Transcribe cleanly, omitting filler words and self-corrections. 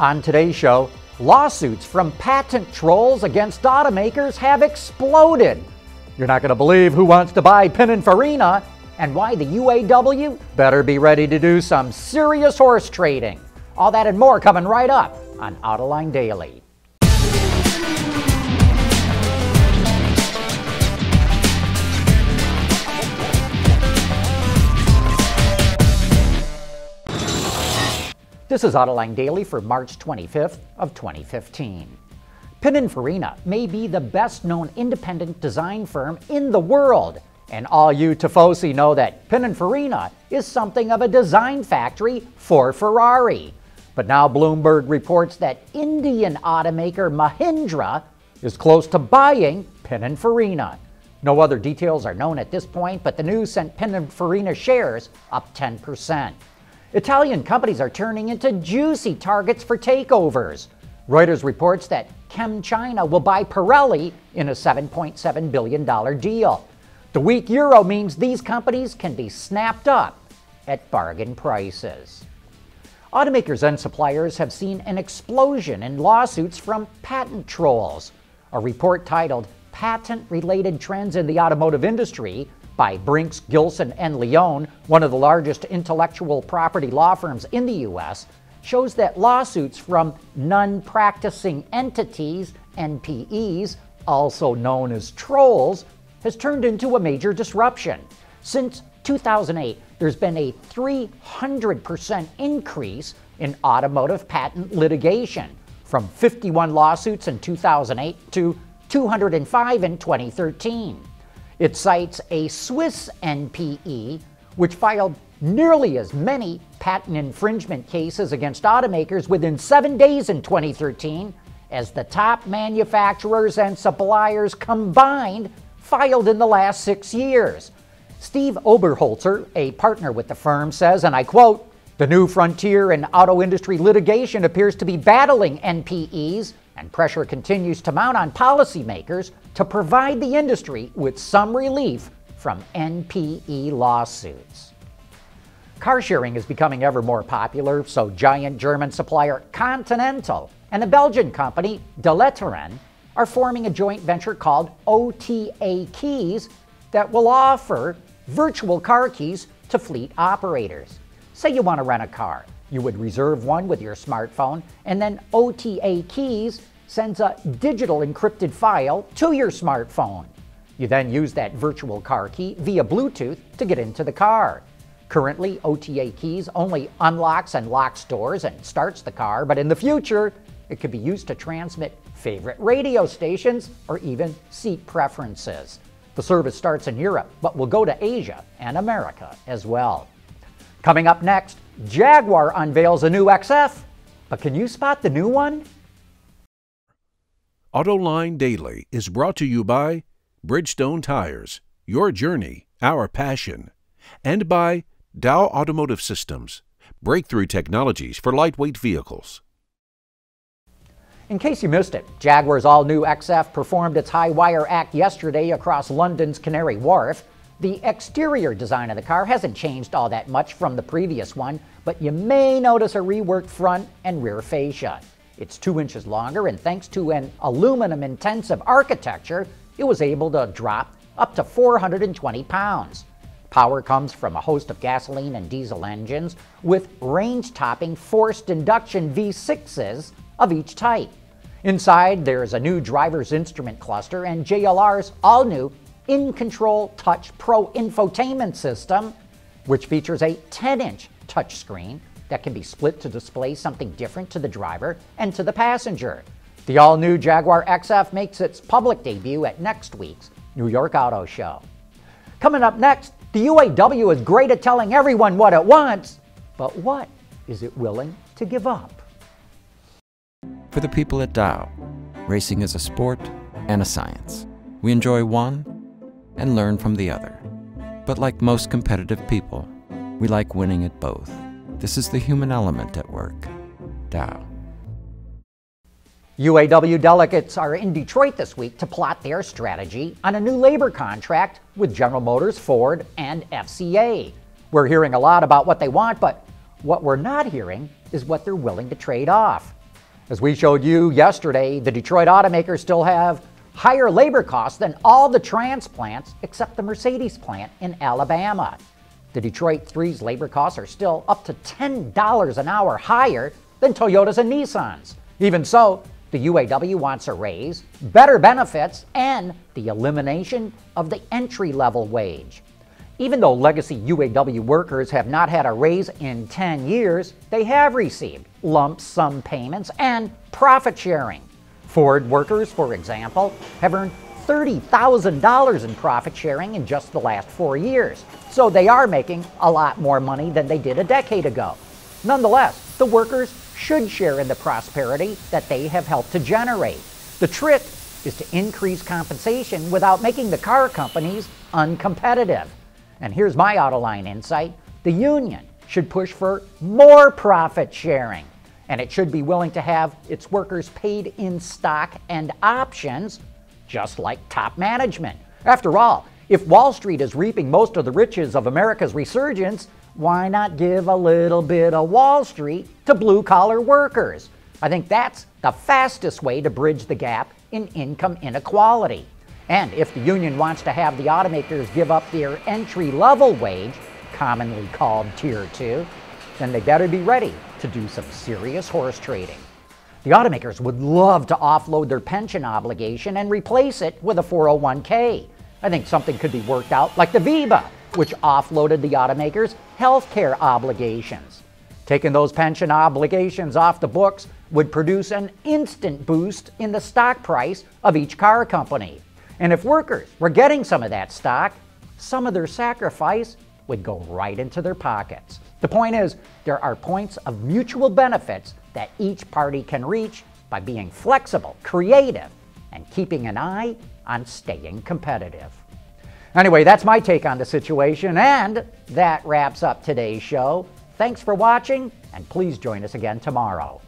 On today's show, lawsuits from patent trolls against automakers have exploded. You're not going to believe who wants to buy Pininfarina and why the UAW better be ready to do some serious horse trading. All that and more coming right up on Autoline Daily. This is Autoline Daily for March 25th of 2015. Pininfarina may be the best-known independent design firm in the world, and all you tifosi know that Pininfarina is something of a design factory for Ferrari. But now Bloomberg reports that Indian automaker Mahindra is close to buying Pininfarina. No other details are known at this point, but the news sent Pininfarina shares up 10%. Italian companies are turning into juicy targets for takeovers. Reuters reports that ChemChina will buy Pirelli in a $7.7 billion deal. The weak euro means these companies can be snapped up at bargain prices. Automakers and suppliers have seen an explosion in lawsuits from patent trolls. A report titled Patent-Related Trends in the Automotive Industry by Brinks, Gilson, and Leone, one of the largest intellectual property law firms in the U.S., shows that lawsuits from non-practicing entities, NPEs, also known as trolls, has turned into a major disruption. Since 2008, there's been a 300% increase in automotive patent litigation, from 51 lawsuits in 2008 to 205 in 2013. It cites a Swiss NPE, which filed nearly as many patent infringement cases against automakers within 7 days in 2013 as the top manufacturers and suppliers combined filed in the last 6 years. Steve Oberholzer, a partner with the firm, says, and I quote, "The new frontier in auto industry litigation appears to be battling NPEs, and pressure continues to mount on policymakers to provide the industry with some relief from NPE lawsuits." Car sharing is becoming ever more popular, so giant German supplier Continental and a Belgian company, De Letteren, are forming a joint venture called OTA Keys that will offer virtual car keys to fleet operators. Say you want to rent a car. You would reserve one with your smartphone, and then OTA Keys sends a digital encrypted file to your smartphone. You then use that virtual car key via Bluetooth to get into the car. Currently, OTA Keys only unlocks and locks doors and starts the car, but in the future, it could be used to transmit favorite radio stations or even seat preferences. The service starts in Europe, but will go to Asia and America as well. Coming up next, Jaguar unveils a new XF, but can you spot the new one? Autoline Daily is brought to you by Bridgestone Tires, your journey, our passion, and by Dow Automotive Systems, breakthrough technologies for lightweight vehicles. In case you missed it, Jaguar's all-new XF performed its high-wire act yesterday across London's Canary Wharf. The exterior design of the car hasn't changed all that much from the previous one, but you may notice a reworked front and rear fascia. It's 2 inches longer, and thanks to an aluminum-intensive architecture, it was able to drop up to 420 pounds. Power comes from a host of gasoline and diesel engines with range-topping forced induction V6s of each type. Inside, there's a new driver's instrument cluster and JLR's all-new In-Control Touch Pro infotainment system, which features a 10-inch touchscreen that can be split to display something different to the driver and to the passenger. The all-new Jaguar XF makes its public debut at next week's New York Auto Show. Coming up next, the UAW is great at telling everyone what it wants, but what is it willing to give up? For the people at Dow, racing is a sport and a science. We enjoy one and learn from the other. But like most competitive people, we like winning at both. This is the human element at work. Dow. UAW delegates are in Detroit this week to plot their strategy on a new labor contract with General Motors, Ford, and FCA. We're hearing a lot about what they want, but what we're not hearing is what they're willing to trade off. As we showed you yesterday, the Detroit automakers still have higher labor costs than all the transplants except the Mercedes plant in Alabama. The Detroit 3's labor costs are still up to $10 an hour higher than Toyota's and Nissan's. Even so, the UAW wants a raise, better benefits, and the elimination of the entry-level wage. Even though legacy UAW workers have not had a raise in 10 years, they have received lump sum payments and profit sharing. Ford workers, for example, have earned $30,000 in profit sharing in just the last 4 years, so they are making a lot more money than they did a decade ago. Nonetheless, the workers should share in the prosperity that they have helped to generate. The trick is to increase compensation without making the car companies uncompetitive. And here's my Autoline insight. The union should push for more profit sharing, and it should be willing to have its workers paid in stock and options, just like top management. After all, if Wall Street is reaping most of the riches of America's resurgence, why not give a little bit of Wall Street to blue-collar workers? I think that's the fastest way to bridge the gap in income inequality. And if the union wants to have the automakers give up their entry-level wage, commonly called Tier 2, then they better be ready to do some serious horse trading. The automakers would love to offload their pension obligation and replace it with a 401k. I think something could be worked out like the VEBA, which offloaded the automakers' healthcare obligations. Taking those pension obligations off the books would produce an instant boost in the stock price of each car company. And if workers were getting some of that stock, some of their sacrifice would go right into their pockets. The point is, there are points of mutual benefits that each party can reach by being flexible, creative, and keeping an eye on staying competitive. Anyway, that's my take on the situation, and that wraps up today's show. Thanks for watching, and please join us again tomorrow.